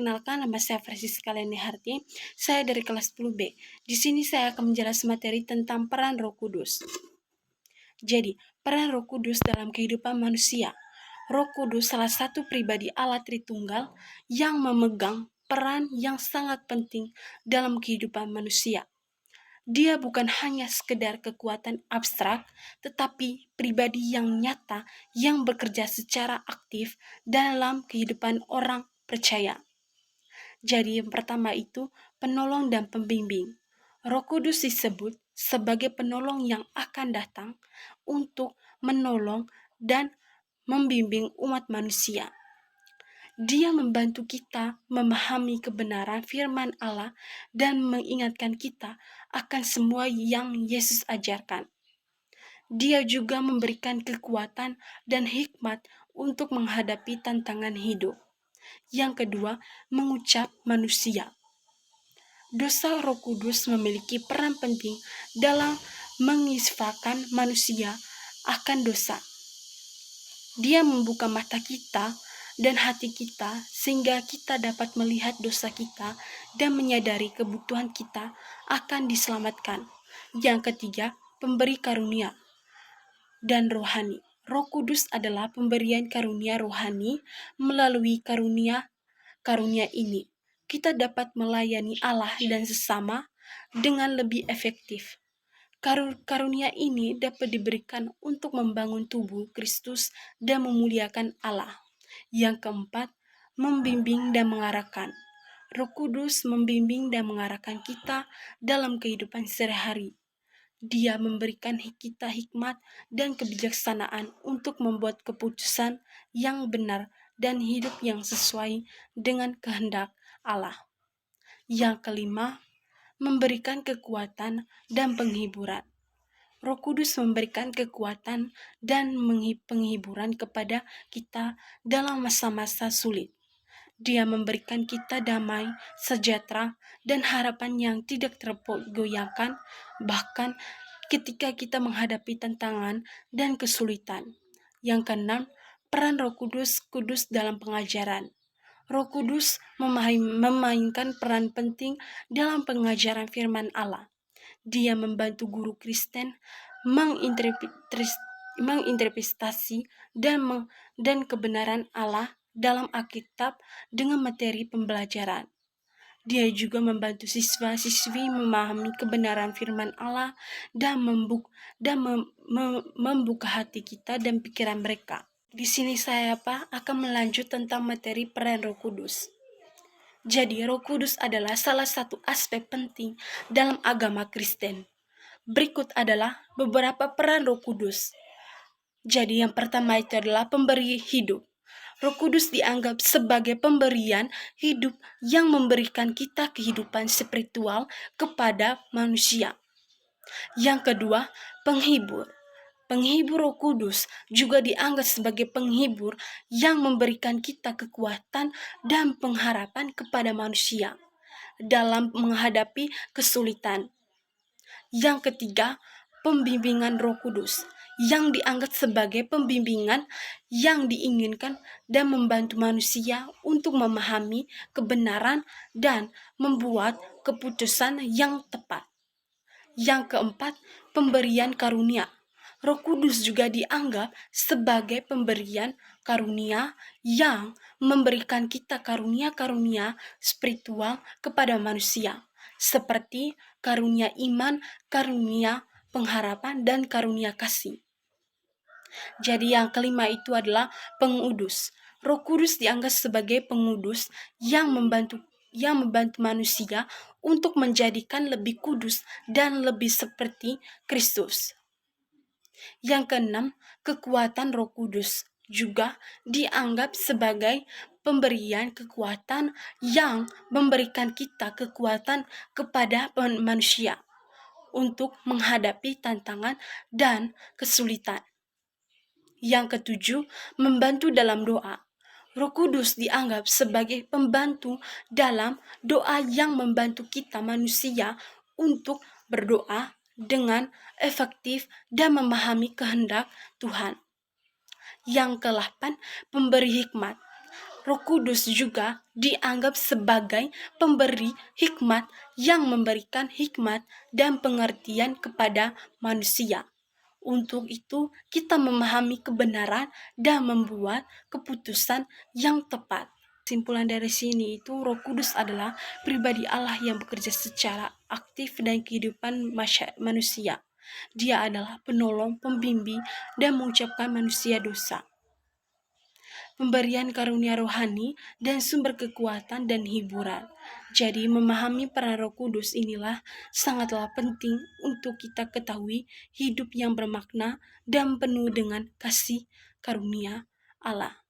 Perkenalkan, nama saya Francis Kaleni Harti. Saya dari kelas 10B. Di sini saya akan menjelaskan materi tentang peran Roh Kudus. Jadi, peran Roh Kudus dalam kehidupan manusia. Roh Kudus salah satu pribadi Allah Tritunggal yang memegang peran yang sangat penting dalam kehidupan manusia. Dia bukan hanya sekedar kekuatan abstrak, tetapi pribadi yang nyata yang bekerja secara aktif dalam kehidupan orang percaya. Jadi yang pertama itu penolong dan pembimbing. Roh Kudus disebut sebagai penolong yang akan datang untuk menolong dan membimbing umat manusia. Dia membantu kita memahami kebenaran firman Allah dan mengingatkan kita akan semua yang Yesus ajarkan. Dia juga memberikan kekuatan dan hikmat untuk menghadapi tantangan hidup. Yang kedua, mengucap manusia. Dosa Roh Kudus memiliki peran penting dalam mengisahkan manusia akan dosa. Dia membuka mata kita dan hati kita sehingga kita dapat melihat dosa kita dan menyadari kebutuhan kita akan diselamatkan. Yang ketiga, pemberi karunia dan rohani. Roh Kudus adalah pemberian karunia rohani. Melalui karunia ini, kita dapat melayani Allah dan sesama dengan lebih efektif. Karunia ini dapat diberikan untuk membangun tubuh Kristus dan memuliakan Allah. Yang keempat, membimbing dan mengarahkan. Roh Kudus membimbing dan mengarahkan kita dalam kehidupan sehari-hari. Dia memberikan kita hikmat dan kebijaksanaan untuk membuat keputusan yang benar dan hidup yang sesuai dengan kehendak Allah. Yang kelima, memberikan kekuatan dan penghiburan. Roh Kudus memberikan kekuatan dan penghiburan kepada kita dalam masa-masa sulit. Dia memberikan kita damai, sejahtera, dan harapan yang tidak tergoyahkan, bahkan ketika kita menghadapi tantangan dan kesulitan. Yang keenam, peran Roh Kudus dalam pengajaran. Roh Kudus memainkan peran penting dalam pengajaran firman Allah. Dia membantu guru Kristen menginterpretasi dan kebenaran Allah dalam Alkitab dengan materi pembelajaran. Dia juga membantu siswa-siswi memahami kebenaran firman Allah dan membuka hati kita dan pikiran mereka. Di sini saya akan melanjut tentang materi peran Roh Kudus. Jadi, Roh Kudus adalah salah satu aspek penting dalam agama Kristen. Berikut adalah beberapa peran Roh Kudus. Jadi, yang pertama itu adalah pemberi hidup. Roh Kudus dianggap sebagai pemberian hidup yang memberikan kita kehidupan spiritual kepada manusia. Yang kedua, penghibur. Penghibur Roh Kudus juga dianggap sebagai penghibur yang memberikan kita kekuatan dan pengharapan kepada manusia dalam menghadapi kesulitan. Yang ketiga, pembimbingan Roh Kudus yang dianggap sebagai pembimbingan yang diinginkan dan membantu manusia untuk memahami kebenaran dan membuat keputusan yang tepat. Yang keempat, pemberian karunia. Roh Kudus juga dianggap sebagai pemberian karunia yang memberikan kita karunia-karunia spiritual kepada manusia, seperti karunia iman, karunia pengharapan, dan karunia kasih. Jadi yang kelima itu adalah pengudus. Roh Kudus dianggap sebagai pengudus yang membantu manusia untuk menjadikan lebih kudus dan lebih seperti Kristus. Yang keenam, kekuatan Roh Kudus juga dianggap sebagai pemberian kekuatan yang memberikan kita kekuatan kepada manusia untuk menghadapi tantangan dan kesulitan. Yang ketujuh, membantu dalam doa. Roh Kudus dianggap sebagai pembantu dalam doa yang membantu kita manusia untuk berdoa dengan efektif dan memahami kehendak Tuhan. Yang ke-8, pemberi hikmat. Roh Kudus juga dianggap sebagai pemberi hikmat yang memberikan hikmat dan pengertian kepada manusia. Untuk itu, kita memahami kebenaran dan membuat keputusan yang tepat. Kesimpulan dari sini itu, Roh Kudus adalah pribadi Allah yang bekerja secara aktif dalam kehidupan manusia. Dia adalah penolong, pembimbing, dan mengucapkan manusia dosa. Pemberian karunia rohani dan sumber kekuatan dan hiburan. Jadi memahami peran Roh Kudus inilah sangatlah penting untuk kita ketahui hidup yang bermakna dan penuh dengan kasih karunia Allah.